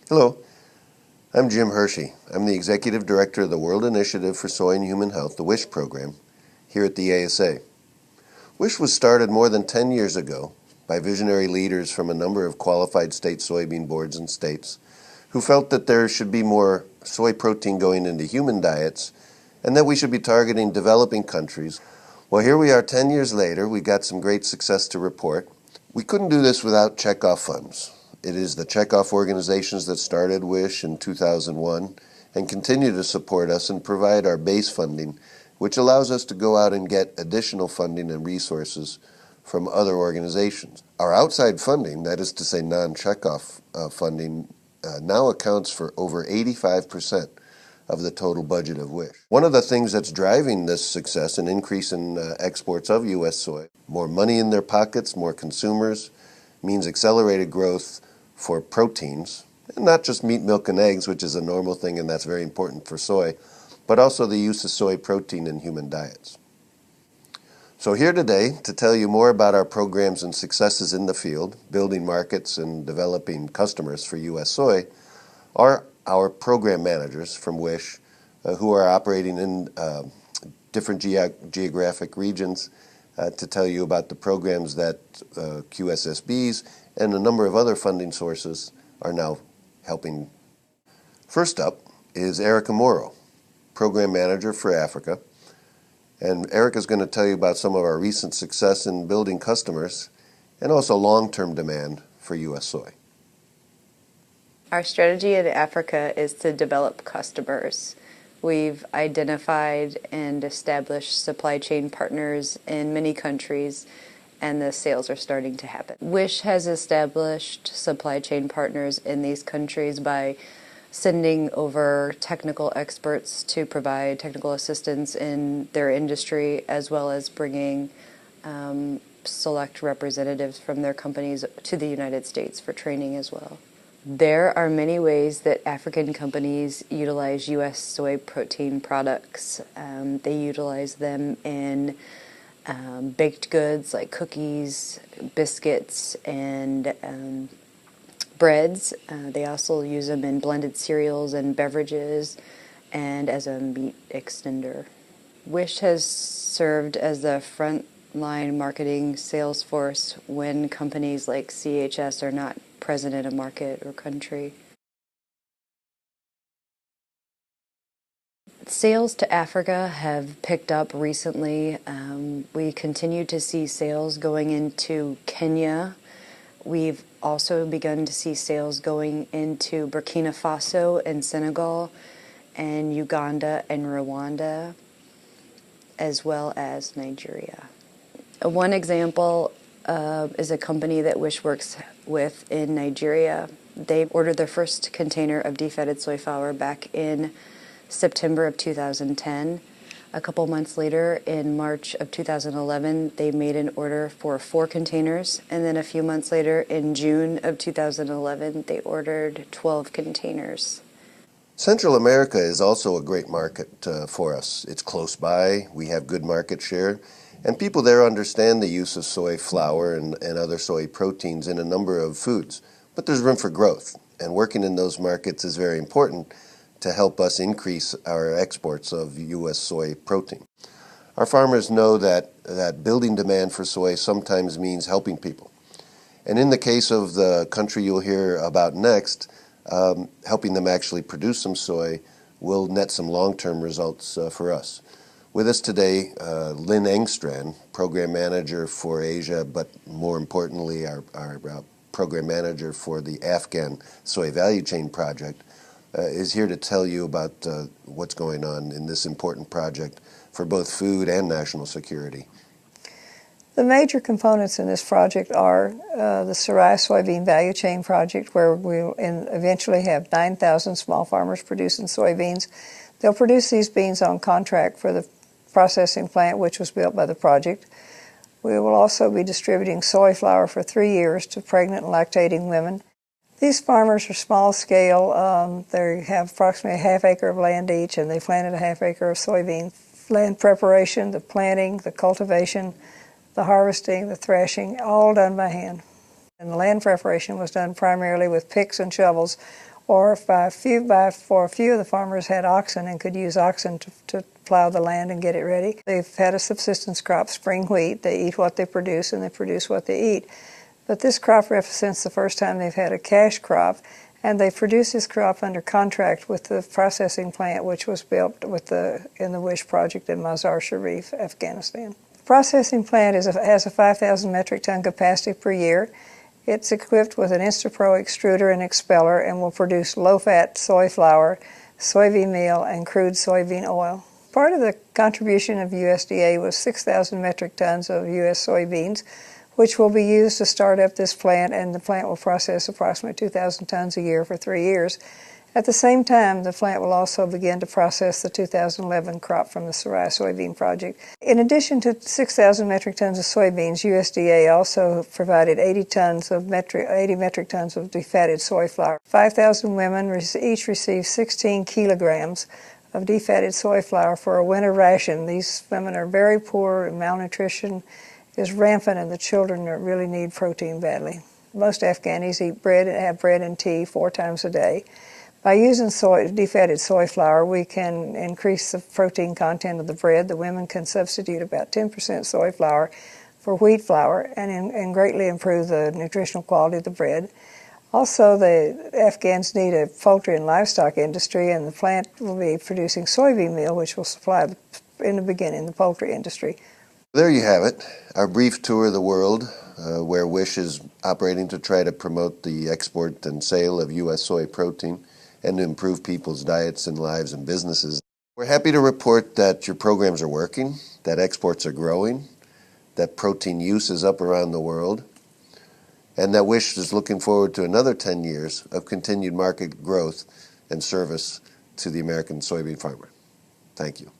Hello, I'm Jim Hershey. I'm the Executive Director of the World Initiative for Soy and Human Health, the WISHH program, here at the ASA. WISHH was started more than 10 years ago by visionary leaders from a number of qualified state soybean boards and states who felt that there should be more soy protein going into human diets and that we should be targeting developing countries. Well, here we are 10 years later. We got some great success to report. We couldn't do this without checkoff funds. It is the checkoff organizations that started WISHH in 2001 and continue to support us and provide our base funding, which allows us to go out and get additional funding and resources from other organizations. Our outside funding, that is to say non-checkoff funding, now accounts for over 85% of the total budget of WISHH. One of the things that's driving this success, an increase in exports of U.S. soy, more money in their pockets, more consumers, means accelerated growth for proteins, and not just meat, milk, and eggs, which is a normal thing and that's very important for soy, but also the use of soy protein in human diets. So here today to tell you more about our programs and successes in the field, building markets and developing customers for U.S. soy, are our program managers from WISHH who are operating in different geographic regions to tell you about the programs that QSSBs and a number of other funding sources are now helping. First up is Erica Morrow, Program Manager for Africa. And Erica is going to tell you about some of our recent success in building customers and also long-term demand for U.S. soy. Our strategy in Africa is to develop customers. We've identified and established supply chain partners in many countries, and the sales are starting to happen. WISHH has established supply chain partners in these countries by sending over technical experts to provide technical assistance in their industry, as well as bringing select representatives from their companies to the United States for training as well. There are many ways that African companies utilize U.S. soy protein products. They utilize them in baked goods like cookies, biscuits, and breads. They also use them in blended cereals and beverages and as a meat extender. WISHH has served as the frontline marketing sales force when companies like CHS are not present in a market or country. Sales to Africa have picked up recently. We continue to see sales going into Kenya. We've also begun to see sales going into Burkina Faso and Senegal and Uganda and Rwanda, as well as Nigeria. One example is a company that WISHH works with in Nigeria. They ordered their first container of defetted soy flour back in September of 2010. A couple months later, in March of 2011, they made an order for 4 containers, and then a few months later, in June of 2011, they ordered 12 containers. Central America is also a great market for us. It's close by, we have good market share, and people there understand the use of soy flour and other soy proteins in a number of foods. But there's room for growth, and working in those markets is very important to help us increase our exports of U.S. soy protein. Our farmers know that building demand for soy sometimes means helping people. And in the case of the country you'll hear about next, helping them actually produce some soy will net some long-term results for us. With us today, Lynn Engstrand, Program Manager for Asia, but more importantly, our Program Manager for the Afghan Soy Value Chain Project, is here to tell you about what's going on in this important project for both food and national security. The major components in this project are the Sarai Soybean Value Chain Project, where we'll eventually have 9,000 small farmers producing soybeans. They'll produce these beans on contract for the processing plant, which was built by the project. We will also be distributing soy flour for 3 years to pregnant and lactating women. These farmers are small scale. They have approximately a half acre of land each, and they planted a half acre of soybean. Land preparation, the planting, the cultivation, the harvesting, the thrashing, all done by hand. And the land preparation was done primarily with picks and shovels or for a few of the farmers had oxen and could use oxen to plow the land and get it ready. They've had a subsistence crop, spring wheat. They eat what they produce and they produce what they eat. But this crop represents the first time they've had a cash crop, and they produce this crop under contract with the processing plant which was built in the WISHH project in Mazar Sharif, Afghanistan. The processing plant has a 5,000 metric ton capacity per year. It's equipped with an InstaPro extruder and expeller and will produce low-fat soy flour, soybean meal, and crude soybean oil. Part of the contribution of USDA was 6,000 metric tons of U.S. soybeans, which will be used to start up this plant, and the plant will process approximately 2,000 tons a year for 3 years. At the same time, the plant will also begin to process the 2011 crop from the Sarai soybean project. In addition to 6,000 metric tons of soybeans, USDA also provided 80 metric tons of defatted soy flour. 5,000 women each received 16 kilograms of defatted soy flour for a winter ration. These women are very poor, and malnutrition is rampant, and the children really need protein badly. Most Afghanis eat bread and have bread and tea 4 times a day. By using defatted soy flour, we can increase the protein content of the bread. The women can substitute about 10% soy flour for wheat flour and greatly improve the nutritional quality of the bread. Also, the Afghans need a poultry and livestock industry, and the plant will be producing soybean meal, which will supply, in the beginning, the poultry industry. There you have it, our brief tour of the world, where WISHH is operating to try to promote the export and sale of U.S. soy protein and to improve people's diets and lives and businesses. We're happy to report that your programs are working, that exports are growing, that protein use is up around the world, and that WISHH is looking forward to another 10 years of continued market growth and service to the American soybean farmer. Thank you.